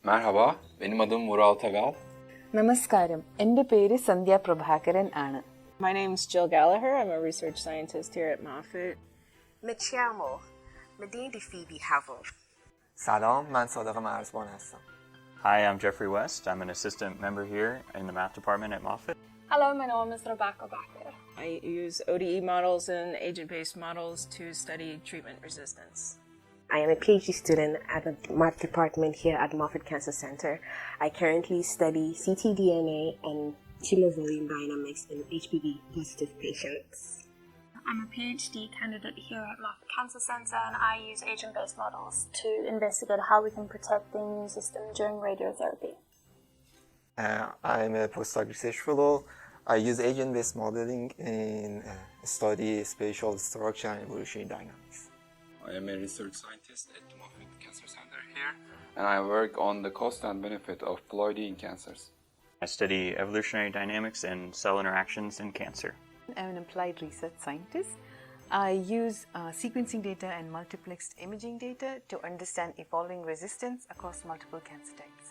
Merhaba, benim adım Vural Tagal. നമസ്കാരം, എൻ്റെ പേര് സന്ധ്യ പ്രഭാകരൻ ആണ്. My name's Jill Gallagher. I'm a research scientist here at Moffitt. Me chiamo Medina Phoebe Havel. سلام، من صادق مرزبان هستم. Hi, I'm Jeffrey West. I'm an assistant member here in the math department at Moffitt. Hello, my name is Rebecca Bakker. I use ODE models and agent-based models to study treatment resistance. I am a PhD student at the math department here at Moffitt Cancer Center. I currently study ctDNA and tumor volume dynamics in HPV-positive patients. I'm a PhD candidate here at Moffitt Cancer Center, and I use agent-based models to investigate how we can protect the immune system during radiotherapy. I'm a postdoc research fellow. I use agent-based modeling in study spatial structure and evolutionary dynamics. I am a research scientist at the Moffitt Cancer Center here, and I work on the cost and benefit of ploidy in cancers. I study evolutionary dynamics and cell interactions in cancer. I'm an applied research scientist. I use sequencing data and multiplexed imaging data to understand evolving resistance across multiple cancer types.